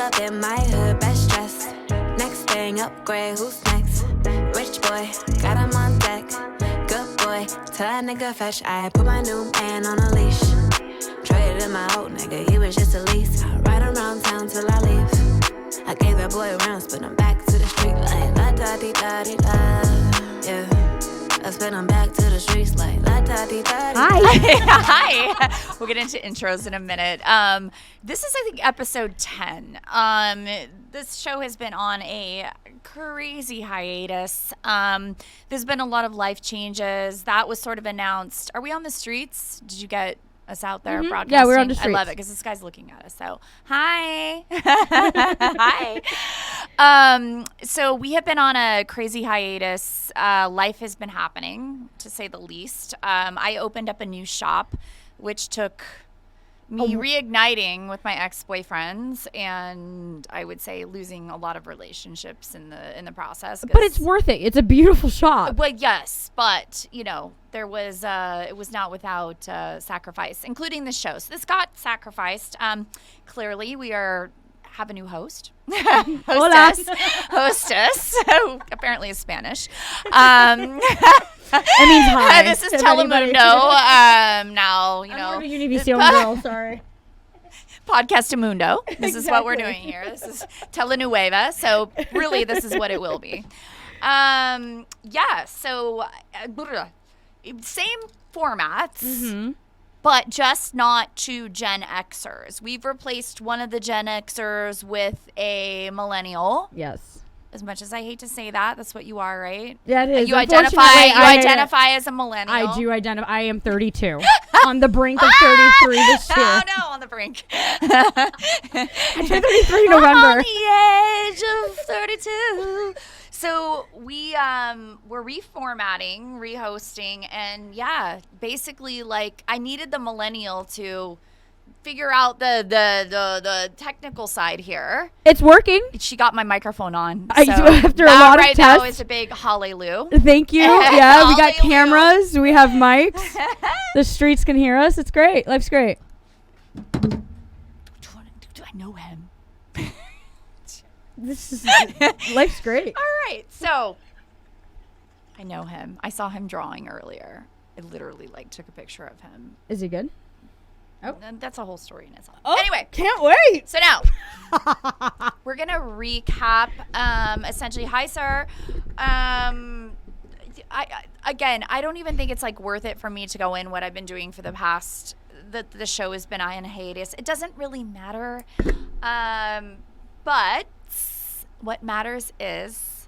up in my hood, best dressed. Next thing, upgrade, who's next? Rich boy, got him on deck. Good boy, tell that nigga fetch. I put my new man on a leash. Traded in my old nigga, he was just a lease. I ride around town till I leave. I gave that boy rounds, but I'm back to the street like la-da-dee-da-dee-da. Yeah. I spin them back to the streets like la-da-dee-da-dee. Hi. We'll get into intros in a minute. This is, I think, episode 10. This show has been on a crazy hiatus. There's been a lot of life changes. That was sort of announced. Are we on the streets? Did you get us out there broadcasting? Yeah, we're on the streets. I love it because this guy's looking at us. So, hi. Hi. So we have been on a crazy hiatus. Life has been happening, to say the least. I opened up a new shop, which took me reigniting with my ex-boyfriends, and I would say losing a lot of relationships in the process. But it's worth it. It's a beautiful shop. Well, yes, but there was it was not without sacrifice, including the show. So this got sacrificed. Clearly, we have a new host. Hostess, who apparently is Spanish. It means hi. This is Telemundo. Now, I'm a Univision girl, sorry. Podcastamundo. This is what we're doing here. This is Telenueva. So really, this is what it will be. So same formats, but just not two Gen Xers. We've replaced one of the Gen Xers with a millennial. Yes. As much as I hate to say that, that's what you are, right? Yeah, it is. You identify as a millennial. I do identify. I am 32. On the brink of 33 this year. Oh, no, on the brink. I turned 33 in November. I'm on the age of 32. So we're reformatting, rehosting, and basically, I needed the millennial to figure out the technical side here. It's working. She got my microphone on. After a lot of tests. Now is a big hallelujah. Thank you. Yeah, we got cameras. We have mics. The streets can hear us. It's great. Life's great. Do I know him? Life's great. All right. So I know him. I saw him drawing earlier. I literally took a picture of him. Is he good? Oh, and that's a whole story in itself. Oh, anyway, can't wait. So now we're gonna recap. Essentially, hi, sir. I don't even think it's worth it for me to go in what I've been doing for the past. The show has been on hiatus. It doesn't really matter. But what matters is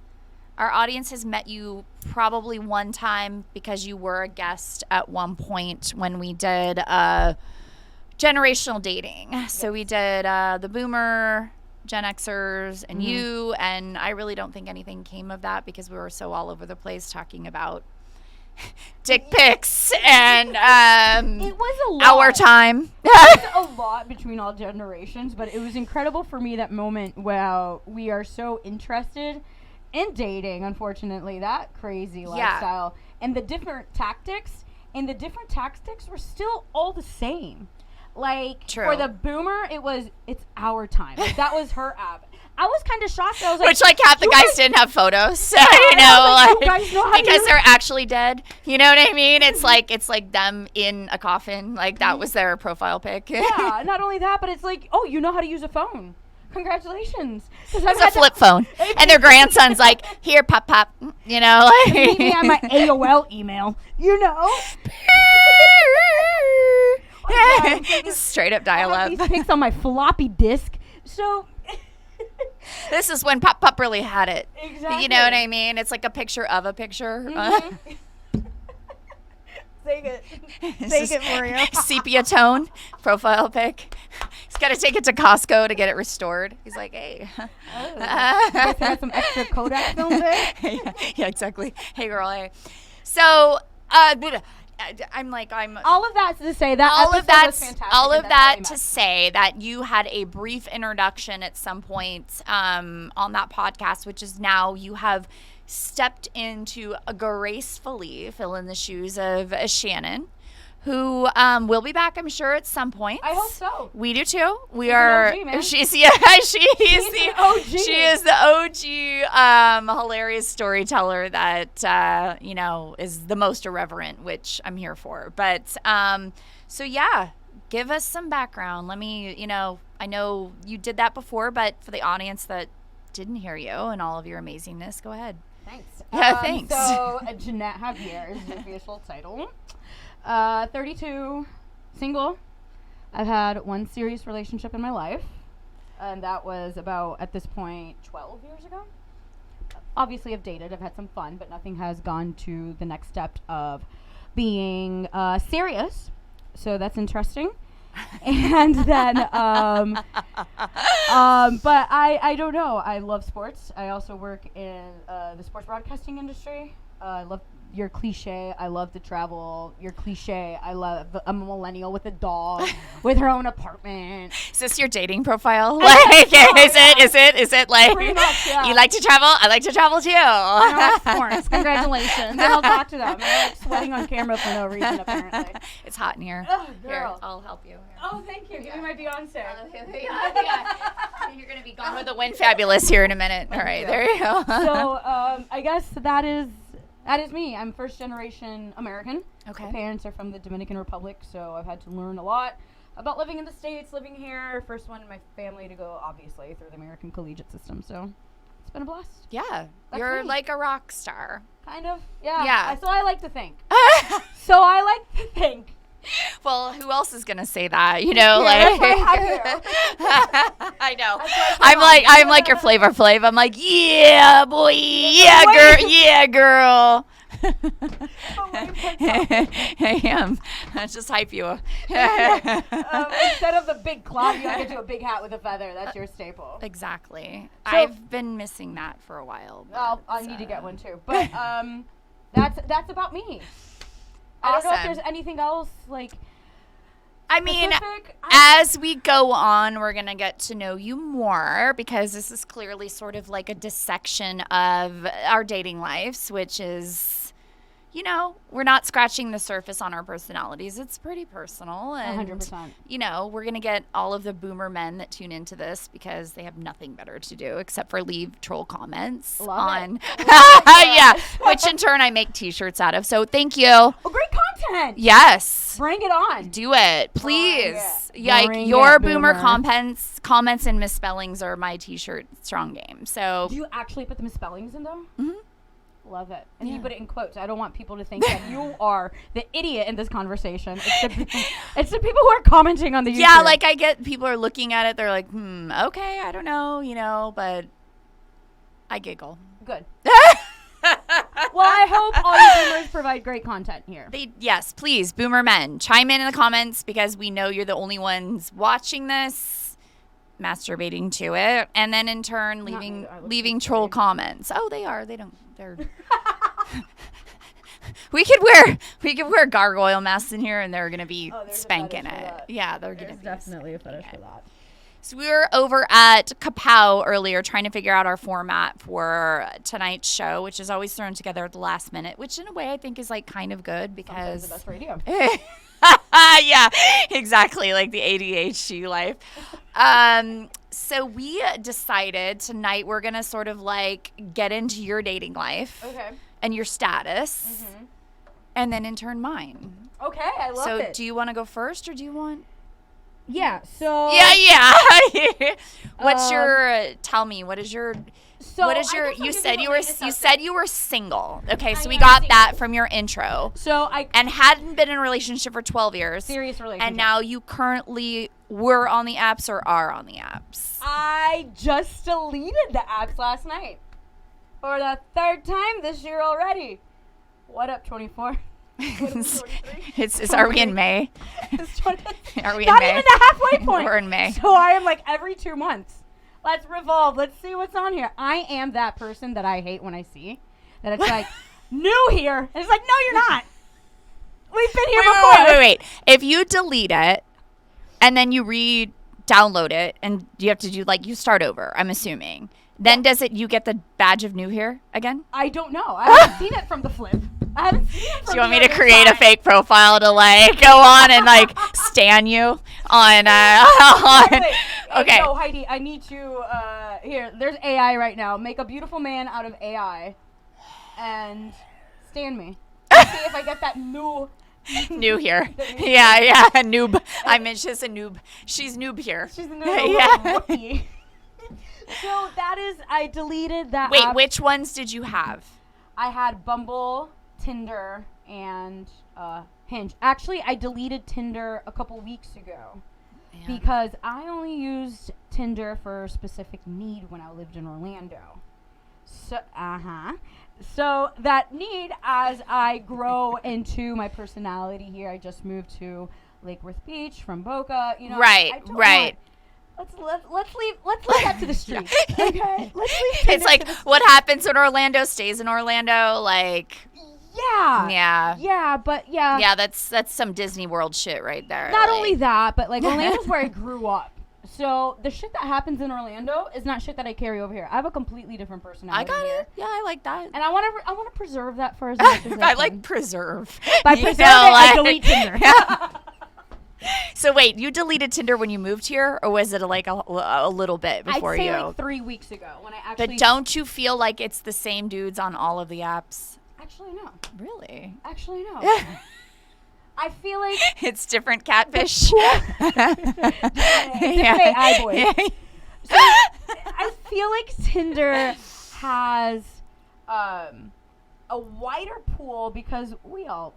our audience has met you probably one time because you were a guest at one point when we did generational dating. So we did the boomer, Gen Xers, and you, and I really don't think anything came of that because we were so all over the place talking about dick pics and it was a lot. Our time. It was a lot between all generations, but it was incredible for me, that moment where we are so interested in dating, unfortunately, that crazy lifestyle, and the different tactics, were still all the same. True. For the boomer, it's our time. That was her app. I was kind of shocked. I was which half the guys didn't have photos, you guys know how because they're actually dead. You know what I mean? It's like them in a coffin. That was their profile pic. Yeah. Not only that, but it's you know how to use a phone. Congratulations. It's a flip phone. And their grandson's here, pop, pop. Meet me on my AOL email. Straight up dial up. These pics on my floppy disk. So this is when Pop Pop really had it. Exactly. You know what I mean? It's like a picture of a picture. Save it. Save it for you. Sepia tone profile pic. He's got to take it to Costco to get it restored. He's like, hey. I got some extra Kodak film there. Yeah, exactly. Hey, girl, hey. So, I'm all of that to say that all episode of that was fantastic. All of that to say that you had a brief introduction at some point on that podcast, which is now you have stepped into gracefully fill in the shoes of Shannon, who will be back, I'm sure, at some point. I hope so. We do too. We She's are. an OG, man. She's the OG. She is the OG, hilarious storyteller that is the most irreverent, which I'm here for. But so yeah, give us some background. Let me, I know you did that before, but for the audience that didn't hear you and all of your amazingness, go ahead. Thanks. Yeah, thanks. So, Ginette Javier is the official title. 32, single. I've had one serious relationship in my life, and that was about, at this point, 12 years ago. Obviously, I've dated. I've had some fun, but nothing has gone to the next step of being serious. So that's interesting. And then, but I don't know. I love sports. I also work in the sports broadcasting industry. I love your cliche. I love to travel. Your cliche. I'm a millennial with a dog, with her own apartment. Is this your dating profile? Like, is it like Pretty much, yeah. You like to travel? I like to travel too. I like sports. Congratulations. And I'll talk to them. I'm like sweating on camera for no reason, apparently. It's hot in here. Oh, Here, girl. I'll help you. Here. Oh, thank you. Give me my Beyonce. You're gonna be gone with the wind, fabulous here in a minute. All right, there you go. So, I guess that is me. I'm first generation American. Okay. My parents are from the Dominican Republic, so I've had to learn a lot about living in the States, living here. First one in my family to go, obviously, through the American collegiate system, so it's been a blast. Yeah, That's you're me. like a rock star. Kind of. Yeah. Yeah. So I like to think. Well, who else is gonna say that? You know, Yeah, like that's why I have I know. That's why I'm like your Flavor Flav. I'm like, yeah, boy, yeah, girl, yeah, girl. I am. Let's just hype you. Instead of the big cloud, you get to a big hat with a feather. That's your staple. Exactly. So- I've been missing that for a while. I need to get one too. But that's about me. I don't know if Awesome. there's anything else like. I mean, specific. as we go on, we're going to get to know you more because this is clearly sort of like a dissection of our dating lives, which is, we're not scratching the surface on our personalities. It's pretty personal. And, 100%. We're going to get all of the boomer men that tune into this because they have nothing better to do except for leave troll comments Love it. yeah, which in turn I make t-shirts out of. So thank you. Oh, great content. Yes. Bring it on. Do it, please. Bring Like it, your boomer boomer. comments and misspellings are my t-shirt strong game. So Do you actually put the misspellings in though? Mhm. Love it. And Yeah. you put it in quotes. I don't want people to think that you are the idiot in this conversation. It's the people who are commenting on the YouTube. yeah, like I get people are looking at it. They're like, okay, I don't know, but I giggle. Good. Well, I hope all you boomers provide great content here. Yes, please, boomer men, chime in the comments because we know you're the only ones watching this, masturbating to it, and then in turn leaving troll comments. Oh, they are. They don't. They're. We could wear gargoyle masks in here, and they're gonna be there's a spanking fetish for it. that. Yeah, they're gonna There's be definitely a fetish for that. So we were over at Kapow earlier trying to figure out our format for tonight's show, which is always thrown together at the last minute, which in a way I think is like kind of good because Sometimes the best radio. yeah, exactly, like the ADHD life. So we decided tonight we're gonna sort of like get into your dating life Okay. and your status, and then in turn mine. Okay, I love it. So do you want to go first, or do you want? Yeah, so... Yeah. What's your? Tell me. What is your? So what is I your? guess I'll You give said the you were. latest You update. said you were single. Okay, so I we am got single. that from your intro. So I... And hadn't been in a relationship for 12 years. Serious relationship. And now you currently were on the apps or are on the apps. I just deleted the apps last night. For the third time this year already. What up, 24? What up, 23? Are we in May? It's 20 Are we Not in May? even the halfway point. We're in May. So I am like every 2 months. Let's revolve. Let's see what's on here. I am that person that I hate when I see. That it's like, new here. And it's like, no, you're not. We've been here before. Wait. If you delete it and then you re-download it and you have to do like, you start over, I'm assuming. Then you get the badge of new here again? I don't know. I haven't seen it from the flip. I haven't seen him Do from you want me the to other create a side. fake profile to like go on and like stan you on Wait, okay. No, Heidi, I need to here, there's AI right now. Make a beautiful man out of AI and stand me. Let's see if I get that new New here. Yeah, noob. I meant she's a noob. She's noob here. She's a new Yeah. rookie. So that is, I deleted that Wait, app. which ones did you have? I had Bumble, Tinder, and Hinge. Actually, I deleted Tinder a couple weeks ago because I only used Tinder for a specific need when I lived in Orlando. So that need, as I grow into my personality here, I just moved to Lake Worth Beach from Boca. You know, Right. Let's leave that to the streets. Okay, let's leave Tinder It's like to the what happens in Orlando stays in Orlando. Like, yeah, but yeah, that's some Disney World shit right there. Not like. only that, but like Orlando's where I grew up. So the shit that happens in Orlando is not shit that I carry over here. I have a completely different I personality. got here. it. Yeah, I like that. And I want to preserve that for as much as I I like can. preserve. By You preserve know, it, I like- delete Tinder. So wait, you deleted Tinder when you moved here, or was it like a little bit before I'd say you? like 3 weeks ago when I actually. But don't you feel like it's the same dudes on all of the apps? Actually no. Really? Actually no. I feel like It's different catfish. different AI boys. So I feel like Tinder has a wider pool because we all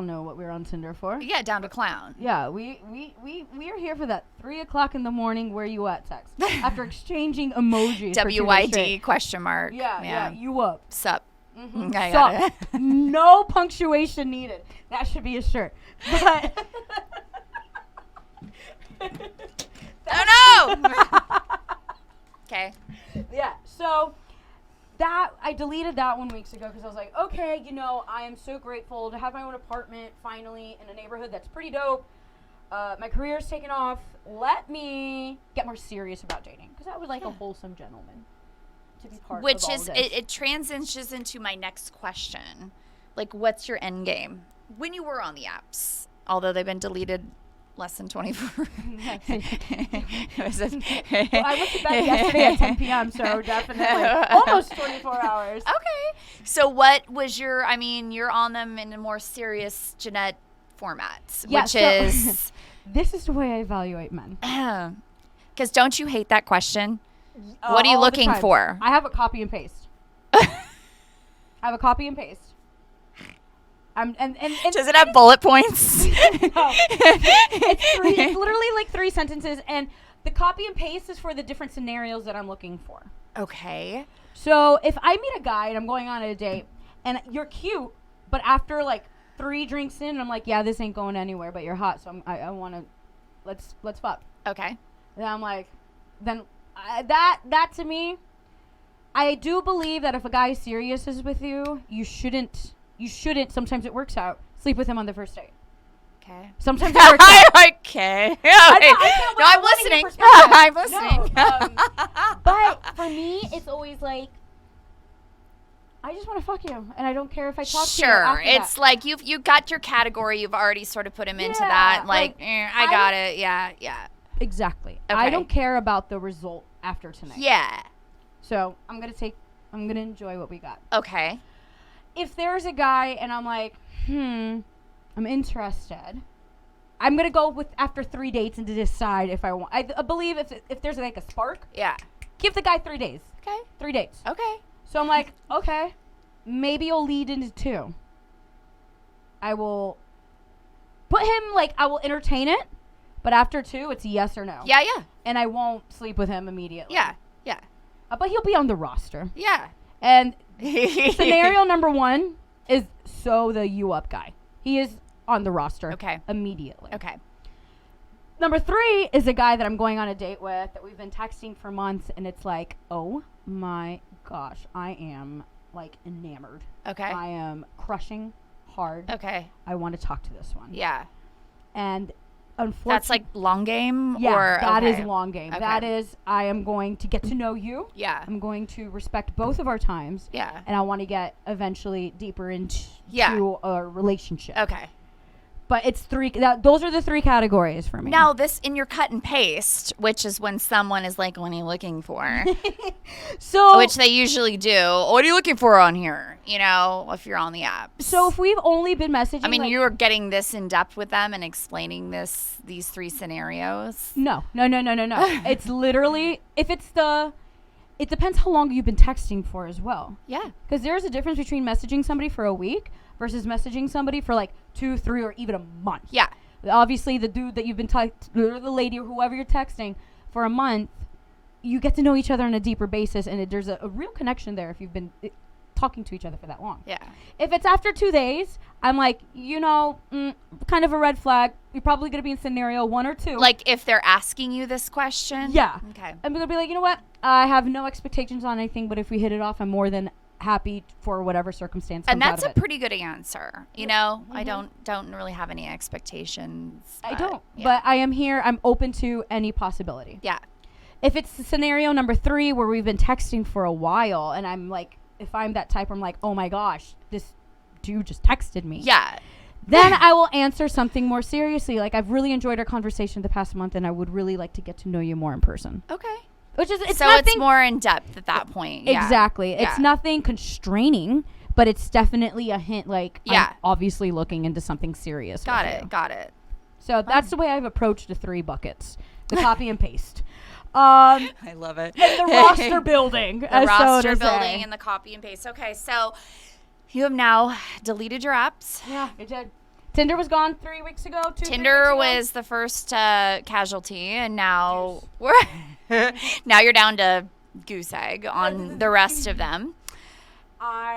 know what we're on Tinder for. Yeah, down to clown. Yeah, we are here for that 3 o'clock in the morning. Where you at text after exchanging emojis. for 2 days WYD straight. question mark. Yeah, you up. Sup. Mm-hmm. I got it. No punctuation needed. That should be a shirt. But Oh no! Okay. yeah, so that I deleted that 1 week ago because I was like, okay, you know, I am so grateful to have my own apartment finally in a neighborhood that's pretty dope. My career's taken off. Let me get more serious about dating because I would like a wholesome gentleman to be part Which of all is of this. it transitions into my next question. Like, what's your end game when you were on the apps? Although they've been deleted less than 24. Well, I went to bed yesterday at 10 p.m., so definitely almost 24 hours. Okay. So what was your, I mean, you're on them in a more serious Ginette format, Yeah, which so- is, This is the way I evaluate men. because don't you hate that question? What are you All the looking time. for? I have a copy and paste. I have a copy and paste. And Does it have bullet points? No. It's literally like 3 sentences, and the copy and paste is for the different scenarios that I'm looking for. Okay. So if I meet a guy and I'm going on a date, and you're cute, but after like 3 drinks in, I'm like, yeah, this ain't going anywhere, but you're hot, so I want to, let's fuck. Okay. And I'm like, then that to me, I do believe that if a guy is serious is with you, you shouldn't, sometimes it works out, sleep with him on the first date. Okay. Sometimes it works out. Okay. No, I'm listening. I'm listening. But for me, it's always like, I just want to fuck you, and I don't care if I talk to you Sure. after It's that. like you got your category. You've already sort of put him into Yeah, that. like, I got it. Yeah. Exactly. Okay. I don't care about the result after tonight. Yeah. So I'm gonna enjoy what we got. Okay. If there's a guy and I'm like, I'm interested, I'm gonna go with after 3 dates and to decide if I want. I believe if there's like a spark, Yeah. give the guy 3 days, Okay. 3 dates. Okay. So I'm like, okay, maybe you'll lead into 2. I will put him like I will entertain it, but after 2, it's a yes or no. Yeah. Yeah. And I won't sleep with him immediately. Yeah. Yeah. But he'll be on the roster. Yeah. And scenario number 1 is the you up guy. He is on the roster. Okay. Immediately. Okay. Number 3 is a guy that I'm going on a date with that we've been texting for months, and it's like, oh my gosh, I am like enamored. Okay. I am crushing hard. Okay. I want to talk to this one. Yeah. And unfortunately. That's like long game? Yeah, or that okay. is long game. Okay. That is, I am going to get to know you. Yeah. I'm going to respect both of our times. Yeah. And I want to get eventually deeper into a relationship. Okay. But it's those are the 3 categories for me. Now, this in your cut and paste, which is when someone is like, what are you looking for? So, which they usually do. What are you looking for on here? You know, if you're on the app. so if we've only been messaging, I mean, like, you were getting this in depth with them and explaining these 3 scenarios. No. It's literally, it depends how long you've been texting for as well. Yeah. Because there's a difference between messaging somebody for a week versus messaging somebody for like 2, 3, or even a month. Yeah. Obviously, the dude that you've been the lady or whoever you're texting for a month, you get to know each other on a deeper basis, and there's a real connection there if you've been talking to each other for that long. Yeah. If it's after 2 days, I'm like, kind of a red flag. You're probably going to be in scenario 1 or 2. Like if they're asking you this question? Yeah. Okay. I'm going to be like, you know what? I have no expectations on anything, but if we hit it off, I'm more than happy for whatever circumstance comes And that's out a of it. pretty good answer. You know, I don't really have any expectations. I don't. Yeah. But I am here. I'm open to any possibility. Yeah. If it's scenario number 3 where we've been texting for a while, and I'm like, if I'm that type where I'm like, oh my gosh, this dude just texted me. Yeah. Then I will answer something more seriously. Like, I've really enjoyed our conversation the past month, and I would really like to get to know you more in person. Okay. Which is, so nothing, it's more in depth at that point. Yeah. Exactly. Yeah. It's nothing constraining, but it's definitely a hint, like, Yeah. I'm obviously looking into something serious. Got with it. you. Got it. So that's the way I've approached the 3 buckets. The copy and paste. I love it. And the roster building. The roster building and the copy and paste. Okay, so you have now deleted your apps. Yeah, it did. Tinder was gone 3 weeks ago. Tinder was the first casualty, and now now you're down to goose egg on the rest of them.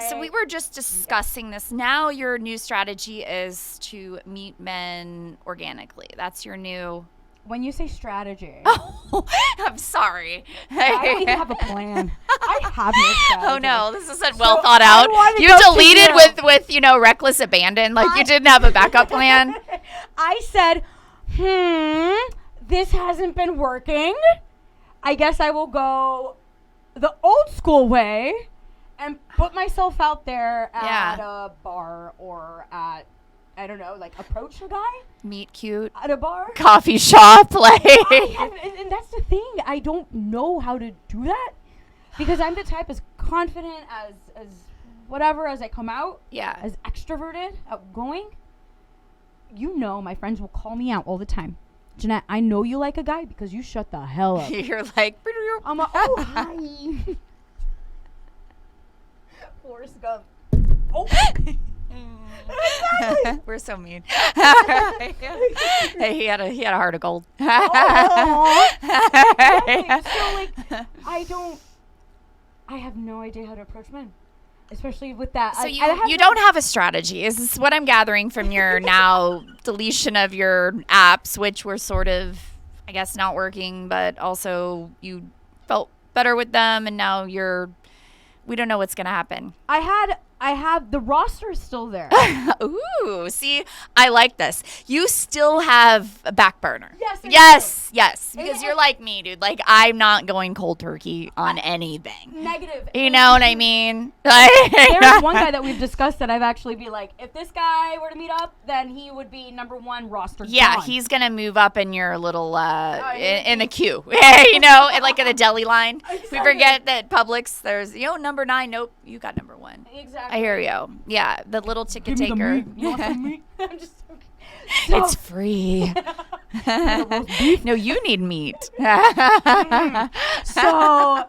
So we were just discussing this. Now your new strategy is to meet men organically. That's your new... When you say strategy, Oh, I'm sorry. I don't even have a plan. I have no strategy. Oh no, this isn't well thought out. I You go to deleted with reckless abandon, like you didn't have a backup plan. I said, this hasn't been working. I guess I will go the old school way and put myself out there at a bar or at, I don't know, like approach a guy. Meet cute. At a bar. Coffee shop, like. And that's the thing. I don't know how to do that because I'm the type as confident as whatever as I come out. Yeah. As extroverted, outgoing. You know, my friends will call me out all the time. Ginette, I know you like a guy because you shut the hell up. You're like. I'm like, oh, hi. Forrest Gump. Oh. We're so mean. Hey, he had a heart of gold. Exactly. So like, I have no idea how to approach men, especially with that. So you don't have a strategy. Is this what I'm gathering from your now deletion of your apps, which were sort of, I guess, not working, but also you felt better with them, and now we don't know what's gonna happen. I have the roster is still there. Ooh, see, I like this. You still have a back burner. Yes. Because you're like me, dude. Like, I'm not going cold turkey on anything. Negative. You know what I mean? There's one guy that we've discussed that I've actually be like, if this guy were to meet up, then he would be number 1 roster. Yeah, gone. he's gonna move up in your little in the queue. You know, like in the deli line. Exactly. We forget that Publix. There's number 9. Nope, you got number 1. Exactly. I hear you. Yeah, the little ticket Give me the taker. meat. You want some meat? I'm just so, It's free. No, you need meat. so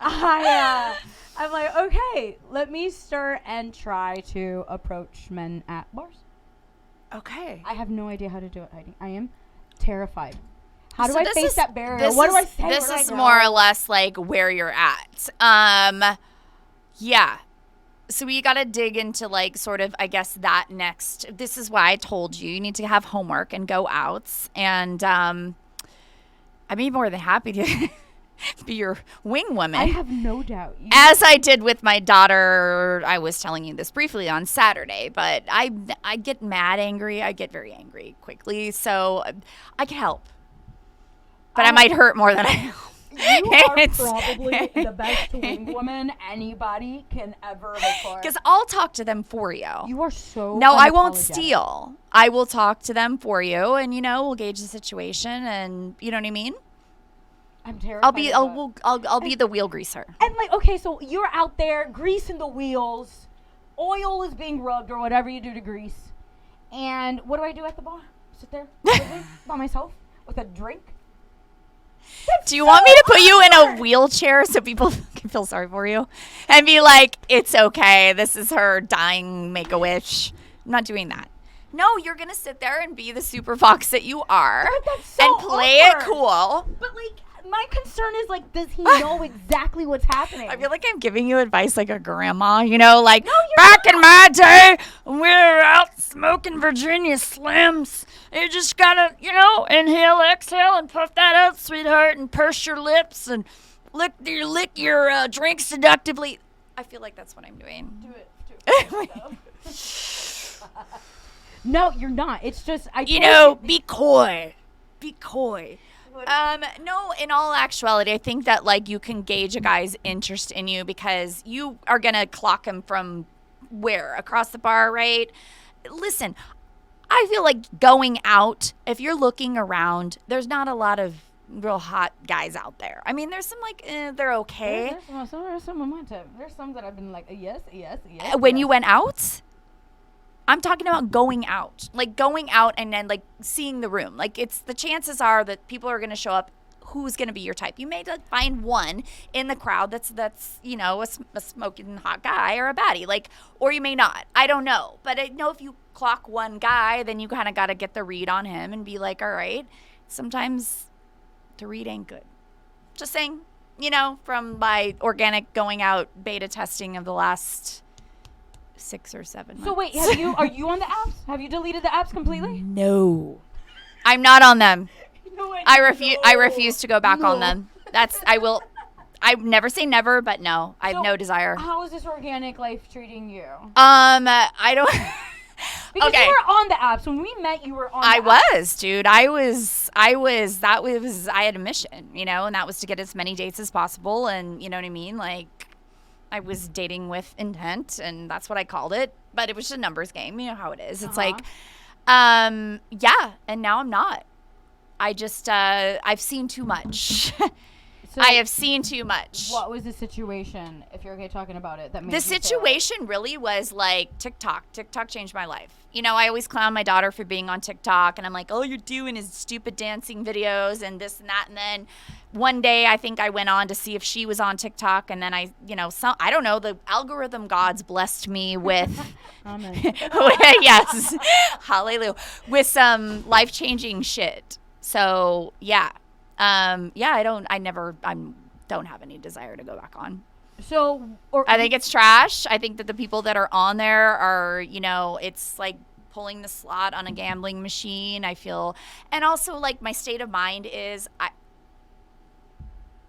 I'm like, okay, let me start and try to approach men at bars. Okay. I have no idea how to do it, Heidi. I am terrified. How do So I this face is- that barrier? this What do I is- say? This Where do I is go? more or less like where you're at. Yeah. So we got to dig into like sort of, I guess, that next. This is why I told you need to have homework and go out. And I'd be more than happy to be your wing woman. I have no doubt. As I did with my daughter. I was telling you this briefly on Saturday, but I get angry. I get very angry quickly, so I can help. But I might hurt more than I help. You are probably the best wing woman anybody can ever hope for. Because I'll talk to them for you. You are so No, I won't steal. I will talk to them for you, and we'll gauge the situation, and you know what I mean. I'm terrified. I'll be the wheel greaser. And okay, so you're out there greasing the wheels, oil is being rubbed or whatever you do to grease, and what do I do at the bar? Sit there by myself with a drink. Do you want me to put you in a wheelchair so people can feel sorry for you and be like, it's okay, this is her dying Make-A-Wish? I'm not doing that. No, you're going to sit there and be the super fox that you are and play it cool. But my concern is does he know exactly what's happening? I feel like I'm giving you advice like a grandma, back in my day when we were out smoking Virginia Slims. You just gotta, inhale, exhale, and puff that out, sweetheart, and purse your lips and lick your drink seductively. I feel like that's what I'm doing. Do it. No, you're not. It's just be coy. Be coy. No, in all actuality, I think that you can gauge a guy's interest in you because you are going to clock him from where? Across the bar, right? Listen, I feel like going out, if you're looking around, there's not a lot of real hot guys out there. I mean, there's some they're okay. There's some of my type. There's some that I've been like, yes. When you went out? I'm talking about going out. Going out and then seeing the room. It's the chances are that people are going to show up who's going to be your type. You may find one in the crowd that's a smoking hot guy or a baddie. Or you may not. I don't know. But I know if you clock one guy, then you kind of got to get the read on him and be like, all right, sometimes the read ain't good. Just saying, from my organic going out beta testing of the last 6 or 7 months. So wait, are you on the apps? Have you deleted the apps completely? No. I'm not on them. No, I refuse to go back on them. I never say never, but no. I have no desire. How is this organic life treating you? I don't Because you were on the apps. When we met, you were on the apps. Dude. I had a mission, and that was to get as many dates as possible, and you know what I mean? I was dating with intent, and that's what I called it. But it was just a numbers game. You know how it is. It's and now I'm not. I just, I've seen too much. So I have seen too much. What was the situation, if you're okay talking about it, that made the situation really was TikTok. TikTok changed my life. I always clown my daughter for being on TikTok, and I'm like, all you're doing is stupid dancing videos and this and that. And then one day I think I went on to see if she was on TikTok, and then I don't know, the algorithm gods blessed me with, yes, hallelujah, with some life-changing shit. So yeah. I don't have any desire to go back on. So, I think it's trash. I think that the people that are on there are, it's like pulling the slot on a gambling machine. I feel, and also my state of mind is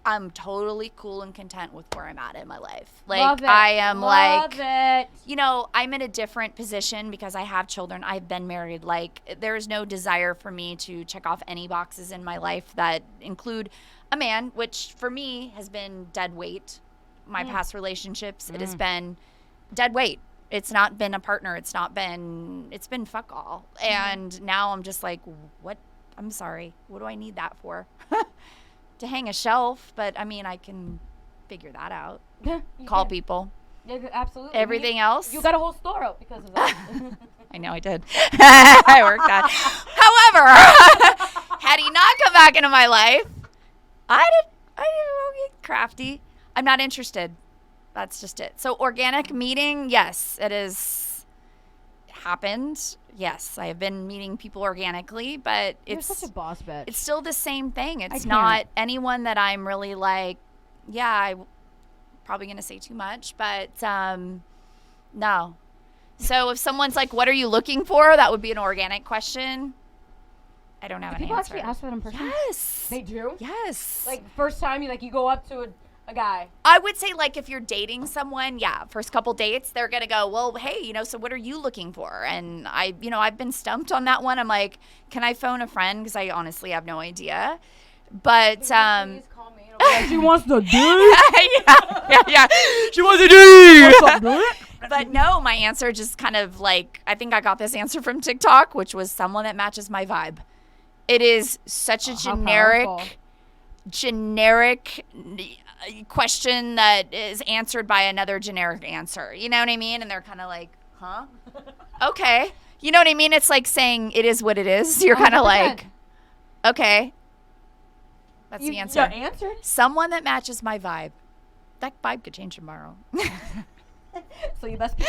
I'm totally cool and content with where I'm at in my life. Love it. I am Love it. I'm in a different position because I have children. I've been married. There is no desire for me to check off any boxes in my life that include a man, which for me has been dead weight. My past relationships, it has been dead weight. It's not been a partner. It's been fuck all. And now I'm just like, what? I'm sorry. What do I need that for? To hang a shelf, but I mean, I can figure that out. Call people. Yeah, absolutely. Everything else. You got a whole store out because of that. I know I did. I worked that. However, had he not come back into my life, I did get crafty. I'm not interested. That's just it. So organic meeting, yes, it is happened. Yes, I have been meeting people organically, but You're such a boss bitch. It's still the same thing. It's not anyone that I'm really I'm probably going to say too much, but no. So if someone's like, what are you looking for? That would be an organic question. I don't have an people answer. actually ask that in person? Yes. They do? Yes. Like, first time you go up to a guy. I would say, like, if you're dating someone, first couple dates, they're going to go, well, hey, so what are you looking for? And I've been stumped on that one. I'm like, can I phone a friend? Because I honestly have no idea. But, Please call me. She wants the dude. yeah. She wants the dude. What's up, dude? But no, my answer just kind of like, I think I got this answer from TikTok, which was someone that matches my vibe. It is such a generic question that is answered by another generic answer. You know what I mean? And they're kind of like, huh? Okay. You know what I mean? It's like saying it is what it is. You're kind of like, okay. That's the answer. Your answer? Someone that matches my vibe. That vibe could change tomorrow. So you best keep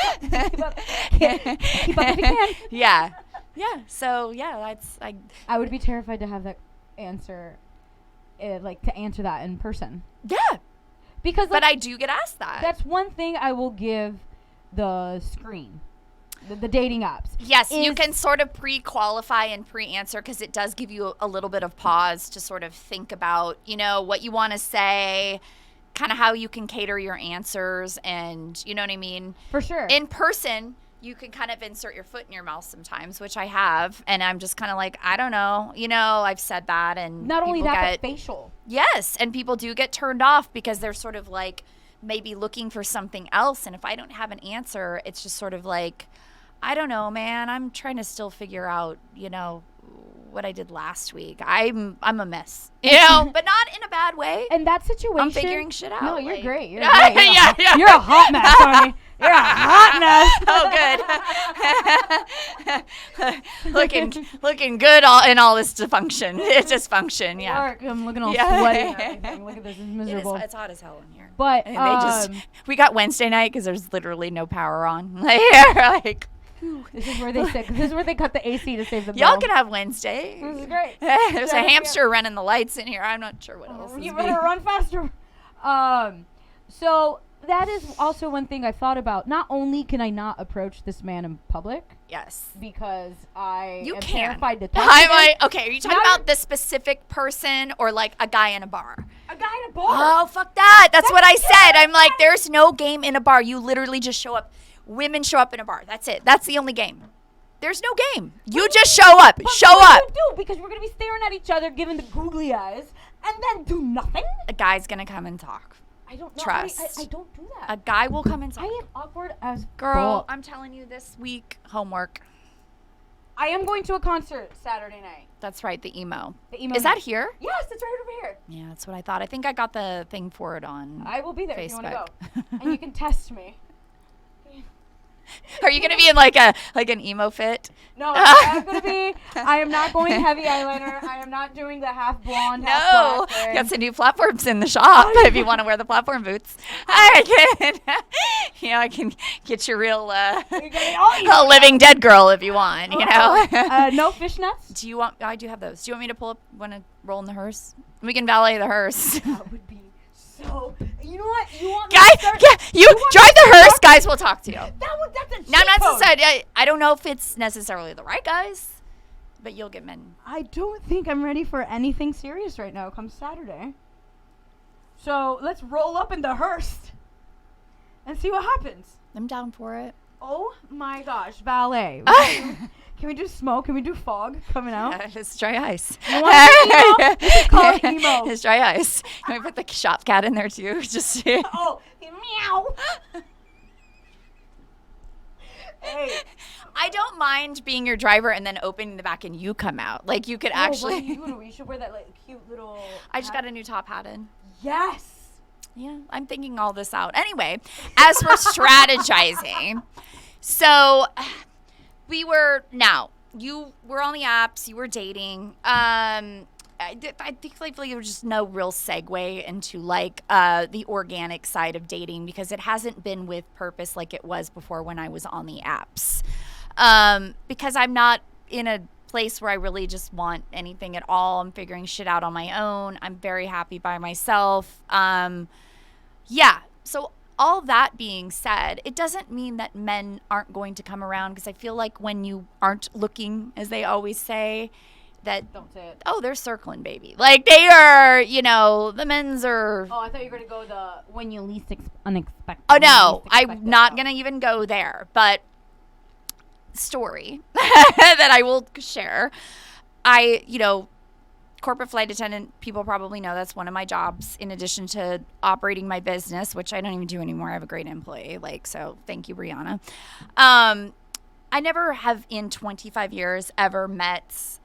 up if you can. Yeah. So that's I would be terrified to have that answer, to answer that in person. Yeah. Because, but I do get asked that. That's one thing I will give the screen, the dating apps. Yes, you can sort of pre-qualify and pre-answer because it does give you a little bit of pause to sort of think about, what you want to say, kind of how you can cater your answers, and you know what I mean? For sure. In person, you can kind of insert your foot in your mouth sometimes, which I have, and I'm just kind of like, I don't know. I've said that, and not only that, but facial. Yes, and people do get turned off because they're sort of like maybe looking for something else, and if I don't have an answer, it's just sort of like, I don't know, man. I'm trying to still figure out, what I did last week. I'm a mess, but not in a bad way. And that situation, I'm figuring shit out. No, you're great. You're great. You're a hot mess, honey. You're a hot mess. Oh, good. looking good in all this dysfunction. It's dysfunction, yeah. I'm looking all sweaty and everything. Look at this. It's miserable. It's hot as hell in here. But we got Wednesday night because there's literally no power on. This is where they sit. This is where they cut the AC to save the bill. Y'all can have Wednesday. This is great. There's a hamster running the lights in here. I'm not sure what else. You better run faster. So that is also one thing I thought about. Not only can I not approach this man in public. Yes. Because I am can. terrified to talk to him. Okay, are you talking about the specific person or like a guy in a bar? A guy in a bar. Oh, fuck that. That's what I said. I'm like, there's no game in a bar. You literally just show up. Women show up in a bar. That's it. That's the only game. There's no game. You just show up. Show up. What do you do? Because we're going to be staring at each other, giving the googly eyes, and then do nothing? A guy's going to come and talk. I don't know. Trust. I don't do that. A guy will come and talk. I am awkward as Girl, fuck. I'm telling you this week, homework. I am going to a concert Saturday night. That's right, the emo. Is that here? Yes, it's right over here. Yeah, that's what I thought. I think I got the thing for it on I will be there Facebook. if you want to go. And you can test me. Are you going to be in like an emo fit? No, I'm going to be. I am not going heavy eyeliner. I am not doing the half blonde, half black thing. Got some new platforms in the shop if you want to wear the platform boots. I can get you real living dead girl if you want, No fishnets? Do you want? I do have those. Do you want me to pull up? Want to roll in the hearse? We can valet the hearse. That would be so. You know what? You want me to start? You drive the hearse. Guys will talk to you. That's a cheat Now, I'm not code. necessarily. I don't know if it's necessarily the right guys, but you'll get men. I don't think I'm ready for anything serious right now. Come Saturday. So let's roll up in the hearse and see what happens. I'm down for it. Oh my gosh, ballet. Can we do smoke? Can we do fog coming out? It's dry ice. You want emo? This is called emo. It's dry ice. Can we put the shop cat in there too? Just oh, meow. Hey. I don't mind being your driver and then opening the back and you come out. Like you could actually. What are you doing? You should wear that cute little. I just got a new top hat in. Yes. Yeah, I'm thinking all this out. Anyway, as we're strategizing, so you were on the apps, you were dating. I think like there was just no real segue into the organic side of dating because it hasn't been with purpose like it was before when I was on the apps. Because I'm not in a place where I really just want anything at all. I'm figuring shit out on my own. I'm very happy by myself. So all that being said, it doesn't mean that men aren't going to come around because I feel like when you aren't looking, as they always say, that, don't say it. oh, they're circling, baby. Like, they are, you know, the men's are. Oh, I thought you were going to go when you least unexpected. Oh, no. I'm not going to even go there. But story that I will share. Corporate flight attendant, people probably know that's one of my jobs in addition to operating my business, which I don't even do anymore. I have a great employee. So thank you, Brianna. I never have in 25 years ever met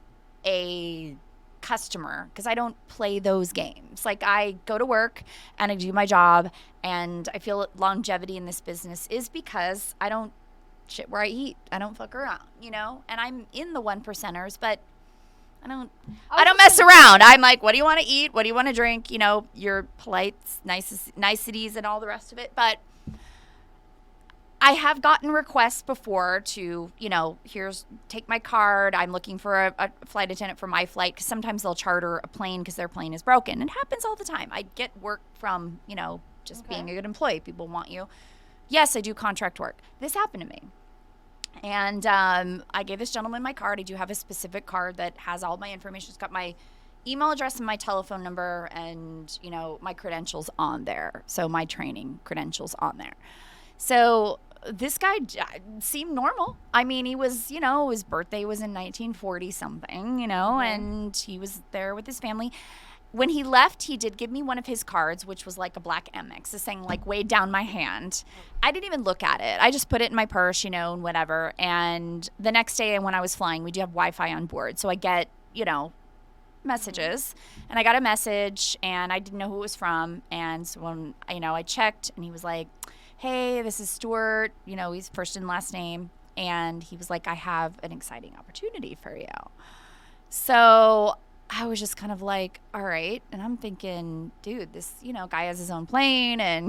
a customer because I don't play those games. Like, I go to work and I do my job, and I feel longevity in this business is because I don't shit where I eat. I don't fuck around, and I'm in the 1%ers, but I don't mess around. I'm like, what do you want to eat? What do you want to drink? Your polite niceties and all the rest of it. But I have gotten requests before to, take my card. I'm looking for a flight attendant for my flight, because sometimes they'll charter a plane because their plane is broken. It happens all the time. I get work from, just being a good employee. People want you. Yes, I do contract work. This happened to me. And I gave this gentleman my card. I do have a specific card that has all my information. It's got my email address and my telephone number and, my credentials on there. So my training credentials on there. So this guy seemed normal. I mean, he was, his birthday was in 1940 something, and he was there with his family. When he left, he did give me one of his cards, which was like a black Amex, this thing like weighed down my hand. I didn't even look at it. I just put it in my purse, and whatever. And the next day when I was flying, we do have Wi-Fi on board. So I get, messages. And I got a message, and I didn't know who it was from. And so when, I checked, and he was like, hey, this is Stuart. He's first and last name. And he was like, I have an exciting opportunity for you. So I was just kind of like, all right. And I'm thinking, dude, this, guy has his own plane and,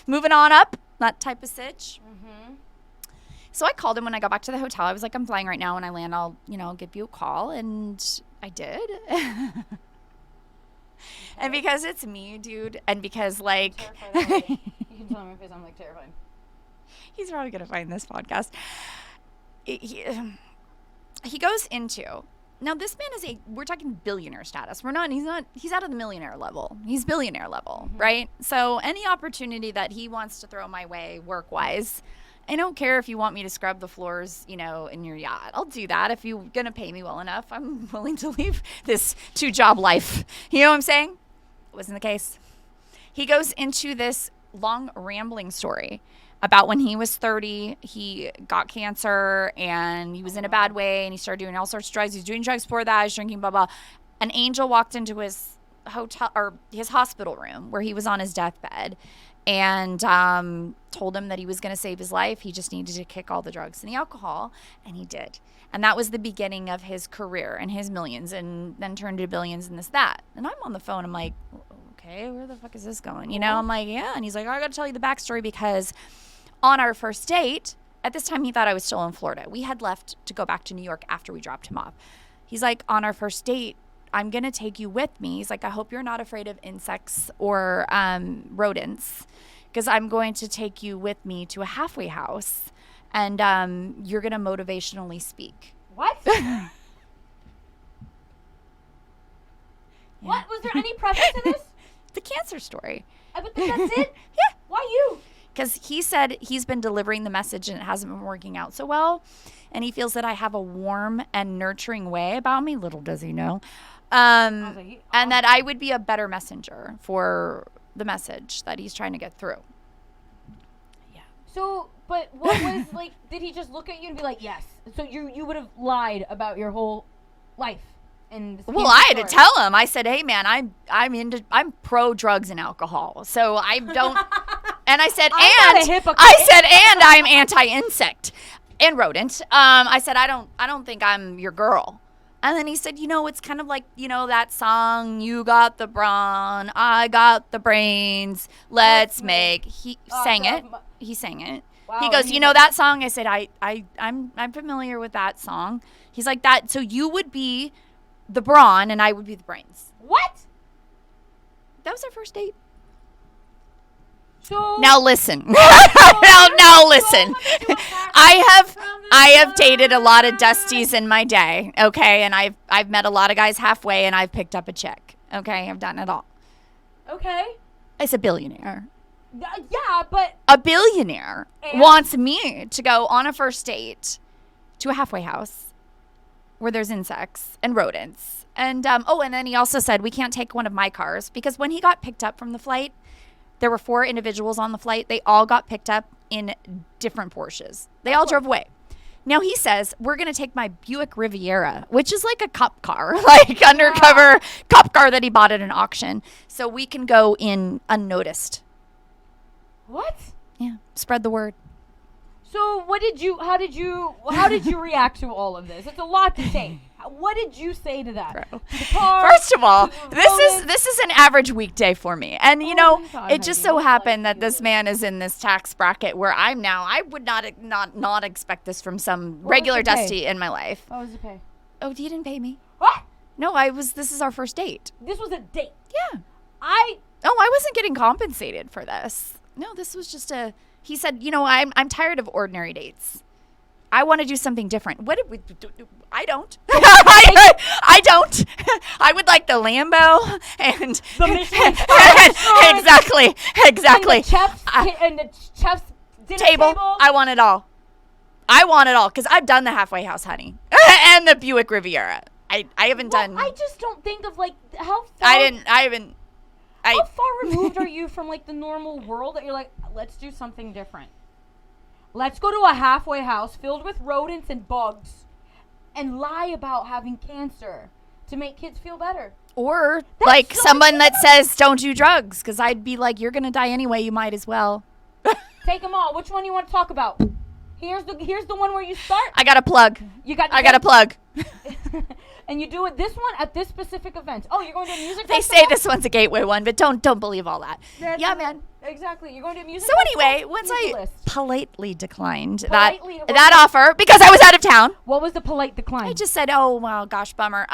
moving on up, that type of sitch. Mm-hmm. So I called him when I got back to the hotel. I was like, I'm flying right now. When I land, I'll, give you a call. And I did. And because it's me, dude, and because, like, you can tell me because I'm, like, terrified. He's probably going to find this podcast. He goes into... Now, this man we're talking billionaire status. He's out of the millionaire level. He's billionaire level, right? So any opportunity that he wants to throw my way work-wise, I don't care if you want me to scrub the floors, in your yacht. I'll do that. If you're going to pay me well enough, I'm willing to leave this 2-job life. You know what I'm saying? It wasn't the case. He goes into this long rambling story about when he was 30, he got cancer and he was in a bad way and he started doing all sorts of drugs. He was doing drugs before that. He was drinking, blah, blah. An angel walked into his hotel or his hospital room where he was on his deathbed and told him that he was going to save his life. He just needed to kick all the drugs and the alcohol, and he did. And that was the beginning of his career and his millions, and then turned to billions and this, that. And I'm on the phone. I'm like, okay, where the fuck is this going? I'm like, yeah. And he's like, I got to tell you the backstory because on our first date, at this time he thought I was still in Florida. We had left to go back to New York after we dropped him off. He's like, on our first date, I'm going to take you with me. He's like, I hope you're not afraid of insects or rodents, because I'm going to take you with me to a halfway house, and you're going to motivationally speak. What? Yeah. What? Was there any preface to this? The cancer story. But that's it? Yeah. Why you? Because he said he's been delivering the message and it hasn't been working out so well. And he feels that I have a warm and nurturing way about me. Little does he know. And that I would be a better messenger for the message that he's trying to get through. Yeah. So, but what was, like, did he just look at you and be like, yes? So you would have lied about your whole life? Well, I had to tell him. I said, hey, man, I'm pro drugs and alcohol. So I don't... And I said, and I'm anti-insect and rodent. I said, I don't think I'm your girl. And then he said, it's kind of like, that song, you got the brawn, I got the brains, let's make. He sang it. He sang it. Wow, he goes, that song? I said, I'm familiar with that song. He's like, that. So you would be the brawn and I would be the brains. What? That was our first date. So now listen. now listen. I have I have dated a lot of Dusties in my day, okay? And I've met a lot of guys halfway, and I've picked up a chick, okay? I've done it all. Okay. It's a billionaire. Yeah, but... A billionaire wants me to go on a first date to a halfway house where there's insects and rodents. And, and then he also said, we can't take one of my cars, because when he got picked up from the flight, there were 4 individuals on the flight. They all got picked up in different Porsches. They all drove away. Now he says, we're going to take my Buick Riviera, which is like a cop car, like undercover cop car that he bought at an auction. So we can go in unnoticed. What? Yeah. Spread the word. So how did you react to all of this? It's a lot to say. What did you say to that? To the car, first of all, this is an average weekday for me. And it just so happened that this man is in this tax bracket where I'm now. I would not expect this from some regular Dusty in my life. What was the pay? Oh, you didn't pay me? What? No, this is our first date. This was a date. Yeah. I wasn't getting compensated for this. No, this was just he said, I'm tired of ordinary dates. I want to do something different. What did we do? I don't. I don't. I would like the Lambo and the Michelin exactly. And the chef's dinner table. I want it all. Because I've done the halfway house, honey, and the Buick Riviera. I haven't done. I just don't think of how far. I haven't. How far removed are you from the normal world that you're like, let's do something different? Let's go to a halfway house filled with rodents and bugs and lie about having cancer to make kids feel better. Or someone that says don't do drugs, because I'd be like, you're going to die anyway. You might as well. Take them all. Which one you want to talk about? Here's the one where you start. I got a plug. I got a plug. And you do it this one at this specific event. Oh, you're going to a music festival? They say this one's a gateway one, but don't believe all that. Yeah, man. Exactly. You're going to a music festival? So anyway, once I politely declined that offer because I was out of town. What was the polite decline? I just said, oh, well, gosh, bummer.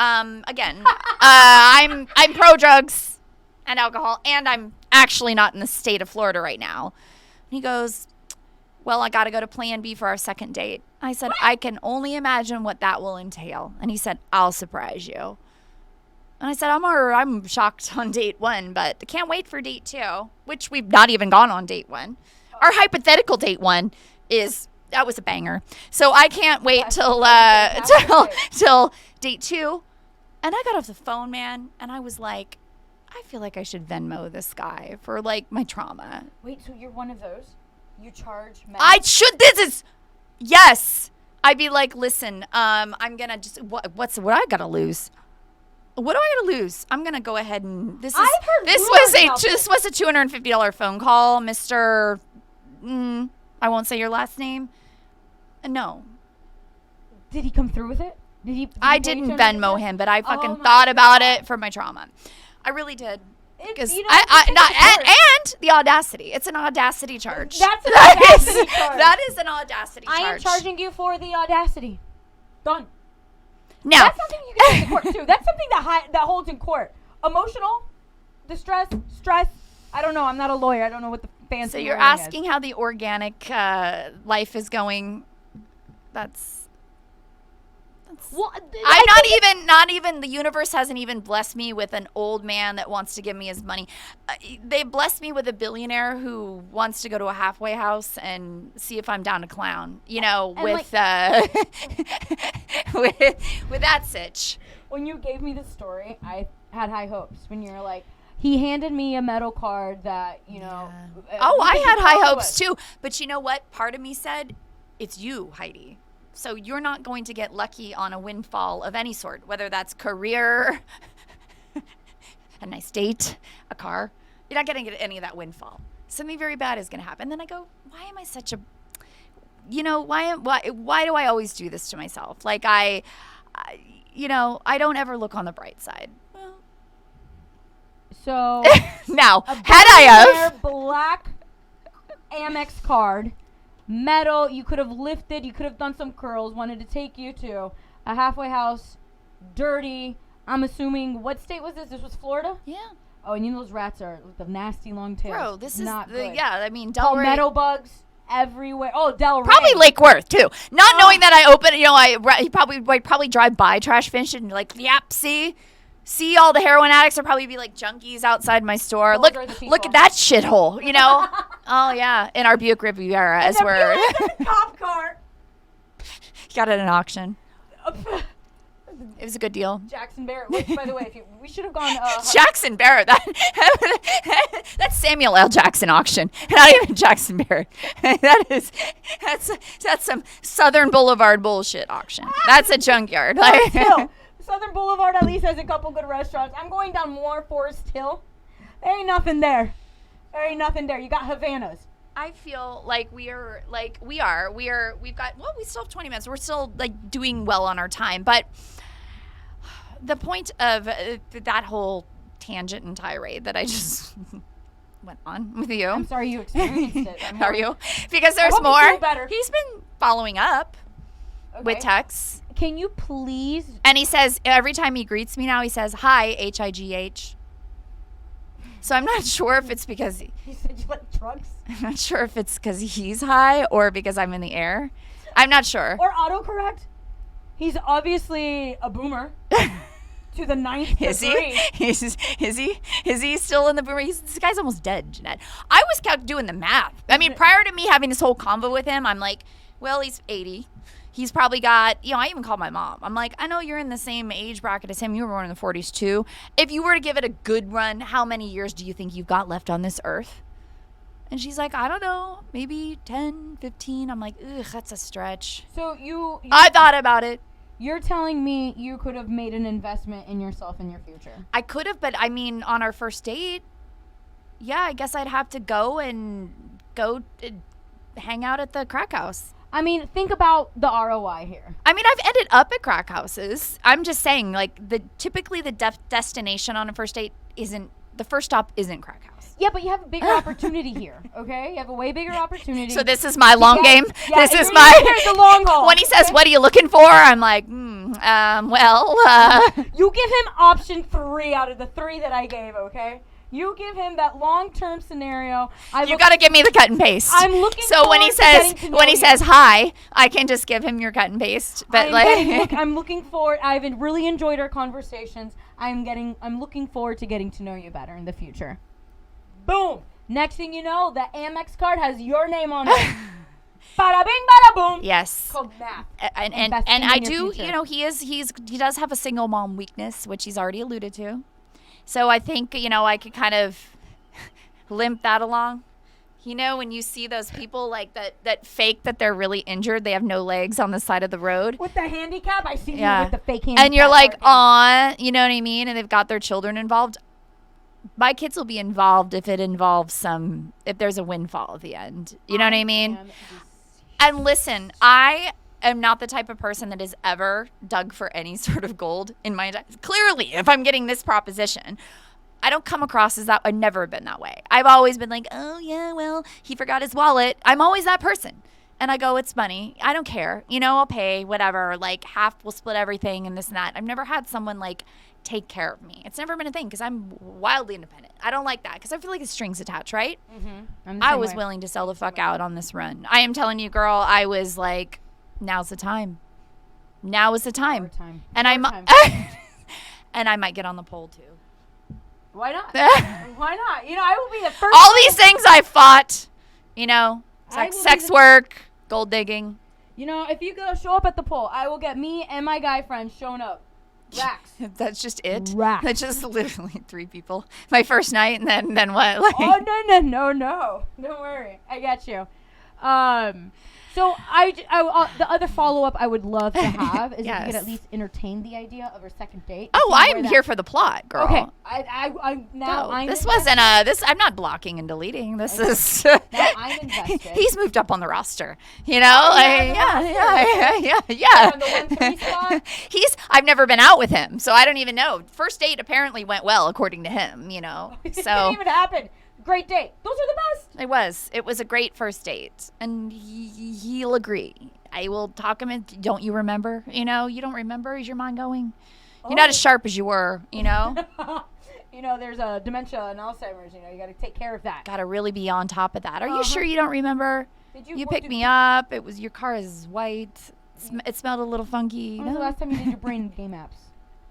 Again, I'm pro drugs and alcohol, and I'm actually not in the state of Florida right now. And he goes, well, I got to go to Plan B for our second date. I said, I can only imagine what that will entail. And he said, I'll surprise you. And I said, I'm shocked on date 1, but I can't wait for date 2, which we've not even gone on date 1. Our hypothetical date 1 that was a banger. So I can't wait till date 2. And I got off the phone, man, and I was like, I feel like I should Venmo this guy for my trauma. Wait, so you're one of those? You charge men? Yes. I'd be like, listen, I'm gonna just what I gotta lose? What do I gotta lose? I'm gonna go ahead and this was a $250 phone call, Mr. I won't say your last name. No. Did he come through with it? I didn't Venmo him, but I fucking thought about it for my trauma. I really did. Because and the audacity. It's an audacity charge. That's an audacity charge. That is an audacity charge. I am charging you for the audacity. Done. Now that's something you can take to court too. That's something that holds in court. Emotional distress, stress. I don't know. I'm not a lawyer. I don't know what the fancy. So you're asking how the organic life is going. That's. Well, I'm not even the universe hasn't even blessed me with an old man that wants to give me his money. They blessed me with a billionaire who wants to go to a halfway house and see if I'm down to clown, with that sitch. When you gave me the story, I had high hopes when you were like, he handed me a metal card that, Yeah. I had high hopes too. But you know what? Part of me said, it's you, Heidi. So you're not going to get lucky on a windfall of any sort, whether that's career, a nice date, a car. You're not going to get any of that windfall. Something very bad is going to happen. Then I go, why am I such a, why do I always do this to myself? I don't ever look on the bright side. So now, had I have black Amex card. Metal, you could have lifted, you could have done some curls, wanted to take you to a halfway house, dirty. I'm assuming, what state was this? This was Florida? Yeah. Oh, and those rats are with the nasty long tails. Bro, this not is good. don't palmetto worry. bugs everywhere. Oh, Del Rey. Probably Lake Worth too. Not knowing that I opened, he probably drive by trash fish and like, yep, see all the heroin addicts are probably be like junkies outsty my store. Look at that shithole, Oh yeah, in our Buick Riviera as we're cop car. Got it at an auction. It was a good deal. Jackson Barrett, which, by the way, we should have gone. Jackson Barrett. That's Samuel L. Jackson auction. Not even Jackson Barrett. That's some Southern Boulevard bullshit auction. That's a junkyard. Still, Southern Boulevard at least has a couple good restaurants. I'm going down more Forest Hill. There ain't nothing there. You got Havanas. I feel like we've got, we still have 20 minutes. We're still like doing well on our time, but the point of that whole tangent and tirade that I just went on with you. I'm sorry you experienced it. Are you? Because there's more. He's been following up with texts. Can you please? And he says, every time he greets me now, he says, hi, HIGH. So I'm not sure if it's because he said you like drugs. I'm not sure if it's because he's high or because I'm in the air. I'm not sure. Or autocorrect. He's obviously a boomer. To the ninth degree. Is he still in the boomer? This guy's almost dead, Ginette. I was doing the math. I mean, prior to me having this whole convo with him, I'm like, well, he's 80. He's probably got, I even called my mom. I'm like, I know you're in the same age bracket as him. You were born in the 40s too. If you were to give it a good run, how many years do you think you've got left on this earth? And she's like, I don't know, maybe 10, 15. I'm like, ugh, that's a stretch. So I thought about it. You're telling me you could have made an investment in yourself and your future. I could have, but I mean, on our first date, yeah, I guess I'd have to go hang out at the crack house. I mean, think about the ROI here. I mean, I've ended up at crack houses. I'm just saying, like, typically the destination on a first date the first stop isn't crack house. Yeah, but you have a bigger opportunity here, okay? You have a way bigger opportunity. So this is my long game? Yeah, this is the long haul. When he says, what are you looking for? I'm like, well. You give him option 3 out of the 3 that I gave, okay? You give him that long-term scenario. You got to give me the cut and paste. I'm looking. So when he says hi, I can just give him your cut and paste. But I'm looking forward. I've really enjoyed our conversations. I'm looking forward to getting to know you better in the future. Boom. Next thing you know, the Amex card has your name on it. Bada bing, bada boom. Yes. Called math. And I do. He does have a single mom weakness, which he's already alluded to. So I think, I could kind of limp that along. When you see those people like that fake that they're really injured, they have no legs on the side of the road. With the handicap? I see you with the fake handicap. And you're like, aw, you know what I mean? And they've got their children involved. My kids will be involved if if there's a windfall at the end. You know what I mean? And listen, I am not the type of person that has ever dug for any sort of gold in my entire. Clearly, if I'm getting this proposition, I don't come across as that. I've never been that way. I've always been like, oh yeah, well, he forgot his wallet. I'm always that person. And I go, it's money. I don't care. I'll pay, whatever. Like, half will split everything and this and that. I've never had someone like take care of me. It's never been a thing because I'm wildly independent. I don't like that because I feel like it's strings attached, right? Mm-hmm. I was willing to sell the fuck out on this run. I am telling you, girl, I was like, now's the time. Now is the time. And I might get on the pole too. Why not? Why not? I will be the first. All these things I fought, sex work, gold digging. If you show up at the pole, I will get me and my guy friends showing up. Racks. That's just it? Racks. That's just literally 3 people. My first night, and then what? Like, oh, no. Don't worry. I got you. So the other follow-up I would love to have is if you could at least entertain the idea of a second date. Oh, I'm here for the plot, girl. Okay. I'm this wasn't I'm not blocking and deleting. This is. Now I'm invested. He's moved up on the roster. Yeah. On the 1-3 spot. I've never been out with him, so I don't even know. First date apparently went well, according to him. So it didn't even happen. Great date. Those are the best. It was a great first date, and he'll agree. I will talk him in. Don't you remember? You don't remember? Is your mind going? You're not as sharp as you were, There's a dementia and Alzheimer's, you got to take care of that. Got to really be on top of that. Are you sure you don't remember? You picked me up. Your car is white. It smelled a little funky. When was the last time you did your brain game apps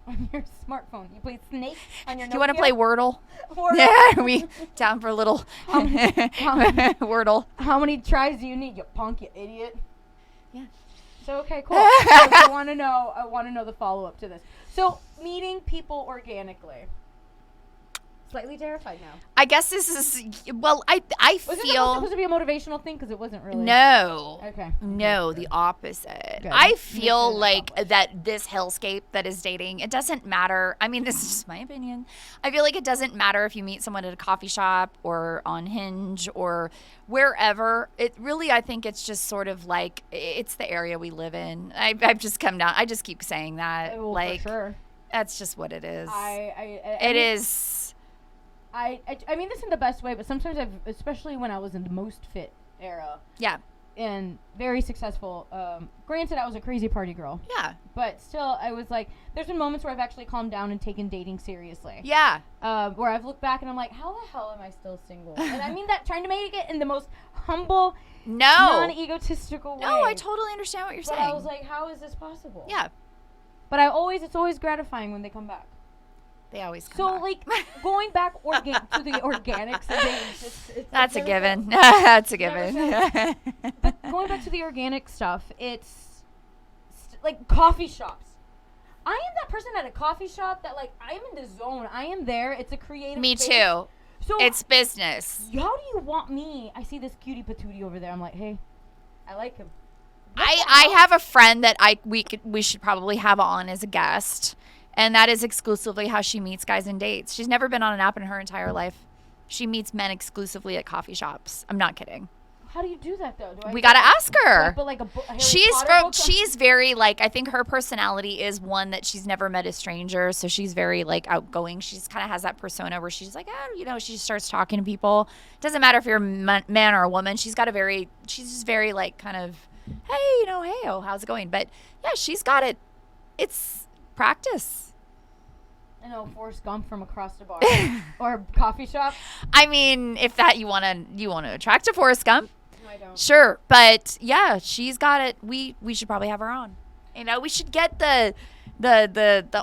on your smartphone? You played Snake on your Nokia? Do you want to play Wordle? Wordle? Yeah, are we down for a little Wordle? How many tries do you need, you punk, you idiot? Yeah. So, okay, cool. So I want to know the follow-up to this. So, meeting people organically. Slightly terrified now. I guess this is, well, I Wasn't that feel. supposed to be a motivational thing? Because it wasn't really. No. Okay. No, Good. the opposite. Good. I feel Mission like accomplished. that this hellscape that is dating, it doesn't matter. I mean, this is just my opinion. I feel like it doesn't matter if you meet someone at a coffee shop or on Hinge or wherever. It really, I think it's just sort of like, it's the area we live in. I've just come down. I just keep saying that. Well, like, for sure. that's just what it is. It It is. I mean this in the best way, but sometimes especially when I was in the most fit era Yeah. and very successful. Granted, I was a crazy party girl, Yeah. but still, I was like, there's been moments where I've actually calmed down and taken dating seriously. Yeah. Where I've looked back and I'm like, how the hell am I still single? And I mean that trying to make it in the most humble, No. non-egotistical way. No, I totally understand what you're But saying. I was like, how is this possible? Yeah. But it's always gratifying when they come back. They always come So, back. like, going back to the organics of things, it's That's a never given. fails. That's a Never given. But going back to the organic stuff, it's like coffee shops. I am that person at a coffee shop that, like, I am in the zone. I am there. It's a creative Me space. too. So It's business. how do you want me? I see this cutie patootie over there. I'm like, hey, I like him. I have a friend that we should probably have on as a guest, and that is exclusively how she meets guys and dates. She's never been on an app in her entire life. She meets men exclusively at coffee shops. I'm not kidding. How do you do that though? We gotta ask her. But like a Harry She's Potter book? she's very like, I think her personality is one that she's never met a stranger, so she's very like outgoing. She's kind of has that persona where she's like, she starts talking to people. Doesn't matter if you're a man or a woman. She's just very like kind of, hey, how's it going? But yeah, she's got it. It's practice. I know Forrest Gump from across the bar or coffee shop. I mean, if that you want to attract a Forrest Gump, No, I don't. sure. But yeah, she's got it. We should probably have her on. We should get the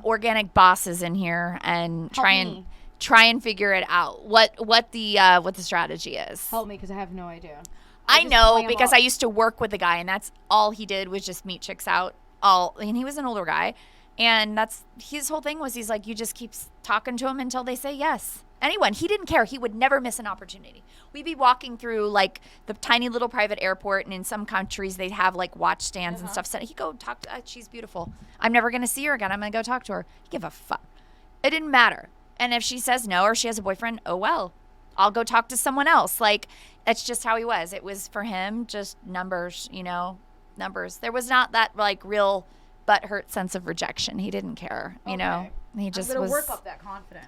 organic bosses in here and try and figure it out. What the strategy is. Help me, because I have no idea. I just know play 'em because all. I used to work with a guy, and that's all he did was just meet chicks out. And he was an older guy, and that's his whole thing was he's like, you just keep talking to them until they say yes. Anyone, he didn't care. He would never miss an opportunity. We'd be walking through like the tiny little private airport, and in some countries they have like watch stands and stuff. So he'd go talk to she's beautiful. I'm never gonna see her again. I'm gonna go talk to her. He'd give a fuck. It didn't matter. And if she says no or she has a boyfriend, oh well. I'll go talk to someone else. Like, that's just how he was. It was for him just numbers, numbers. There was not that like real butthurt sense of rejection. He didn't care, Okay. He just I'm gonna was. work up that confidence.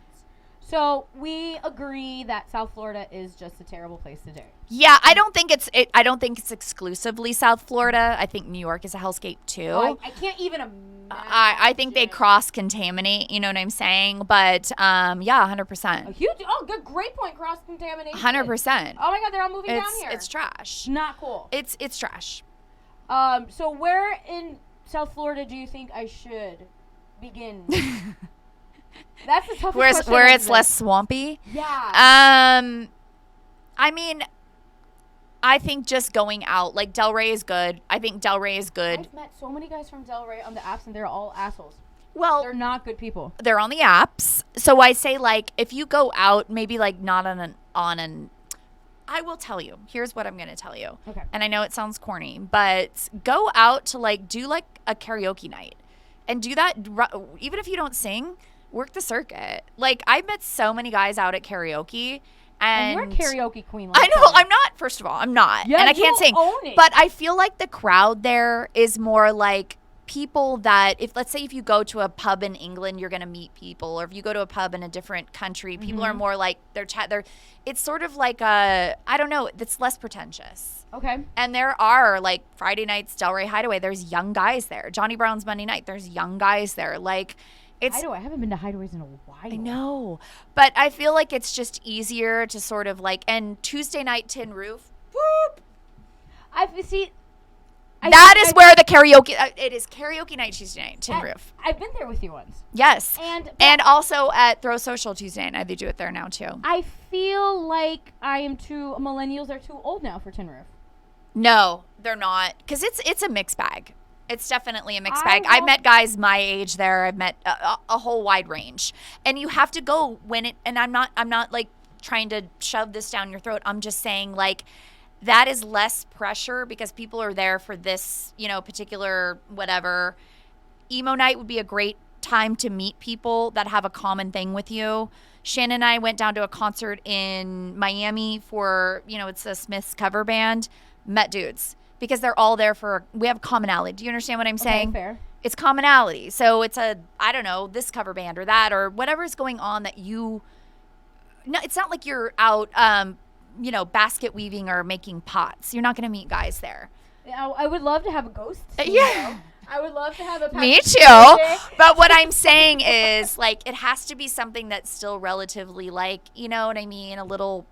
So we agree that South Florida is just a terrible place to date. Yeah, I don't think it's exclusively South Florida. I think New York is a hellscape too. I can't even imagine. I think they cross contaminate. You know what I'm saying? But yeah, 100%. Good, great point. Cross contamination. 100%. Oh my God, they're all moving down here. It's trash. Not cool. It's trash. So where in South Florida do you think I should begin? That's the toughest question. Where it's less swampy. Yeah. I mean, I think just going out, like Delray is good. I think Delray is good. I've met so many guys from Delray on the apps, and they're all assholes. Well, They're not good people. they're on the apps. So I say like if you go out, maybe like not on an I will tell you. Here's what I'm going to tell you. Okay. And I know it sounds corny, but go out to like do like a karaoke night. And do that even if you don't sing, work the circuit. Like I've met so many guys out at karaoke. And you're a karaoke queen. I know. I'm not. First of all, I'm not. Yeah, and I can't you sing. own it. But I feel like the crowd there is more like people that let's say if you go to a pub in England, you're going to meet people, or if you go to a pub in a different country, people are more like they're it's sort of like I don't know, it's less pretentious. Okay. And there are like Friday nights, Delray Hideaway, there's young guys there. Johnny Brown's Monday night, there's young guys there. Like it's Hideaway. I haven't been to Hideaways in a while. I know. But I feel like it's just easier to sort of like, and Tuesday night Tin Roof, whoop. That is where the karaoke. It is karaoke night Tuesday night, Tin Roof. I've been there with you once. Yes, and also at Throw Social Tuesday night. They do it there now too. I feel like millennials are too old now for Tin Roof. No, they're not, because it's a mixed bag. It's definitely a mixed bag. I've met guys my age there. I've met a whole wide range, and you have to go when it. And I'm not like trying to shove this down your throat. I'm just saying like. That is less pressure because people are there for this, particular whatever. Emo night would be a great time to meet people that have a common thing with you. Shannon and I went down to a concert in Miami for, it's a Smiths cover band. Met dudes because they're all there we have commonality. Do you understand what I'm saying? Fair. It's commonality. So it's this cover band or that or whatever's going on that no, it's not like you're out, basket weaving or making pots. You're not going to meet guys there. I would love to have a ghost. Yeah. I would love to have a Me too. But what I'm saying is, like, it has to be something that's still relatively, like, you know what I mean? A little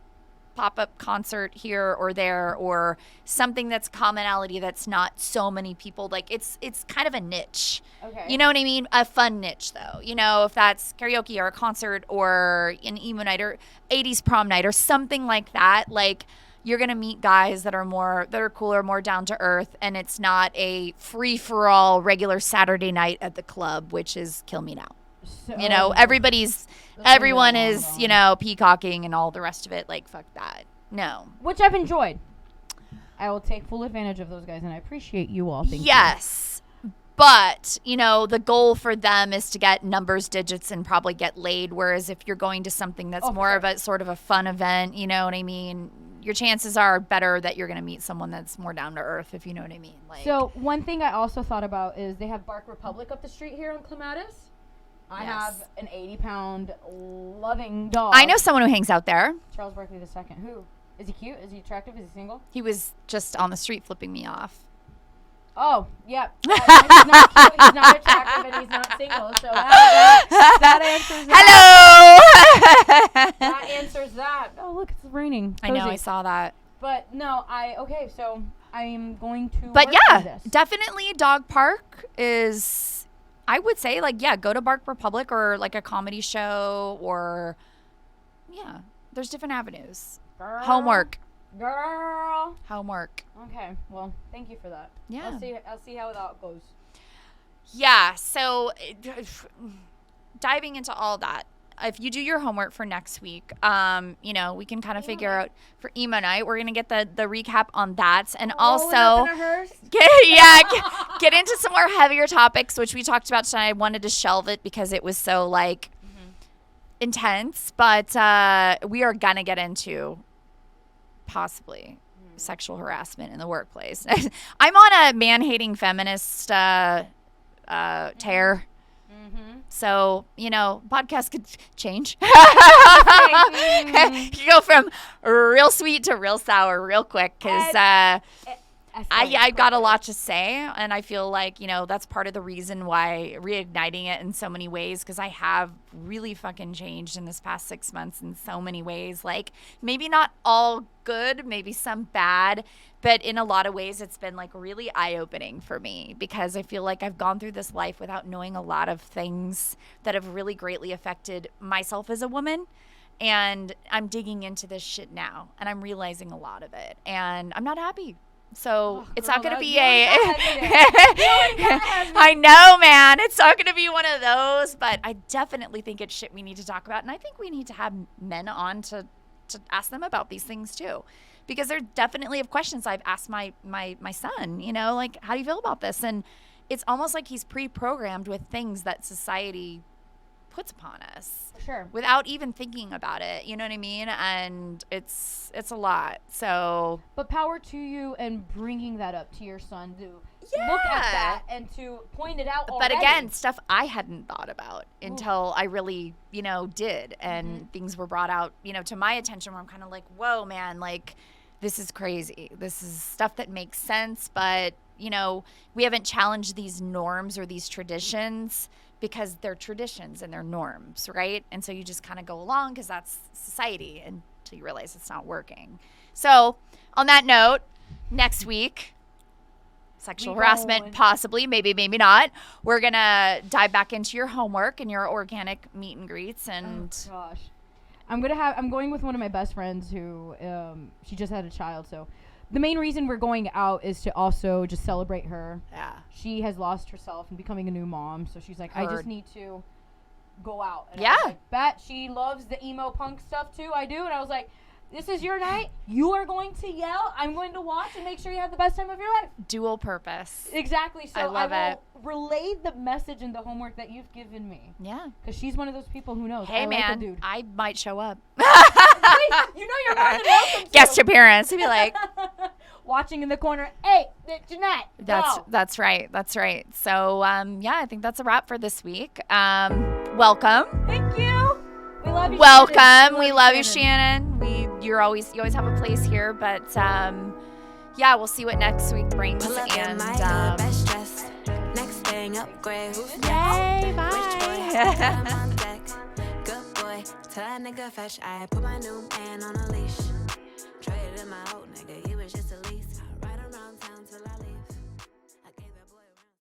pop-up concert here or there, or something that's commonality that's not so many people. Like, it's kind of a niche. Okay. You know what I mean? A fun niche, though. If that's karaoke or a concert or an emo night or 80s prom night or something like that, like, you're going to meet guys that are cooler, more down to earth, and it's not a free-for-all regular Saturday night at the club, which is kill me now. So, everyone is, peacocking and all the rest of it. Like, fuck that. No. Which I've enjoyed. I will take full advantage of those guys, and I appreciate you all. Thank you. Yes. But, the goal for them is to get numbers, digits, and probably get laid. Whereas if you're going to something that's more of a sort of a fun event, you know what I mean? Your chances are better that you're going to meet someone that's more down to earth, if you know what I mean. Like, so one thing I also thought about is they have Bark Republic up the street here on Clematis. I have an 80-pound loving dog. I know someone who hangs out there. Charles Barkley II. Who? Is he cute? Is he attractive? Is he single? He was just on the street flipping me off. Oh, yeah. He's not cute, he's not attractive, and he's not single. So that answers that. Hello! That answers that. Oh, look, it's raining. Cozy. I know, I saw that. But no, so I am going to But work yeah, on this. definitely Dog Park is, I would say, like, yeah, go to Bark Republic or like a comedy show or, yeah, there's different avenues. Girl. Homework. Okay, well, thank you for that. Yeah. I'll see how that goes. Yeah, so diving into all that, if you do your homework for next week, we can kind of figure out for emo night. We're gonna get the recap on that, and also get into some more heavier topics, which we talked about tonight. I wanted to shelve it because it was so intense, but we are gonna get into possibly sexual harassment in the workplace. I'm on a man-hating feminist tear. So, podcast could change. You go from real sweet to real sour real quick because I got a lot to say, and I feel like, that's part of the reason why reigniting it in so many ways, because I have really fucking changed in this past 6 months in so many ways. Like, maybe not all good, maybe some bad, but in a lot of ways it's been like really eye-opening for me, because I feel like I've gone through this life without knowing a lot of things that have really greatly affected myself as a woman. And I'm digging into this shit now, and I'm realizing a lot of it, and I'm not happy. So it's not going to be I know, man. It's not going to be one of those, but I definitely think it's shit we need to talk about. And I think we need to have men on to ask them about these things too, because there definitely have questions I've asked my son, like, how do you feel about this? And it's almost like he's pre-programmed with things that society puts upon us. Sure. Without even thinking about it, you know what I mean? And it's a lot. So, but power to you and bringing that up to your son to look at that and to point it out already. But again, stuff I hadn't thought about until I really, did, and things were brought out, to my attention where I'm kind of like, whoa, man, like, this is crazy. This is stuff that makes sense, but, we haven't challenged these norms or these traditions because they're traditions and they're norms, right? And so you just kind of go along because that's society until you realize it's not working. So on that note, next week, sexual harassment, possibly, maybe not. We're going to dive back into your homework and your organic meet and greets. And oh, gosh. I'm going with one of my best friends who, she just had a child. So the main reason we're going out is to also just celebrate her. Yeah. She has lost herself and becoming a new mom. So she's like, I just need to go out. And yeah. I was like, Bet, she loves the emo punk stuff too. I do. And I was like, this is your night. You are going to yell. I'm going to watch and make sure you have the best time of your life. Dual purpose. Exactly. So I love it. Relay the message and the homework that you've given me. Yeah. Because she's one of those people who knows. Hey, man, like dude. I might show up. You know you're more than welcome. Guest appearance. I'd be like. Watching in the corner. Hey, Ginette. That's right. That's right. So, yeah, I think that's a wrap for this week. Welcome. Thank you. We love you. Welcome. Shannon. We love you, Shannon. You always have a place here, but yeah, we'll see what next week brings. Pull up in And my best dress. Next thing upgrade. Who's yay, bye. Rich boy, got him on deck. Good boy, tell that nigga fetch. I put my new man on a leash. Traded in my old nigga.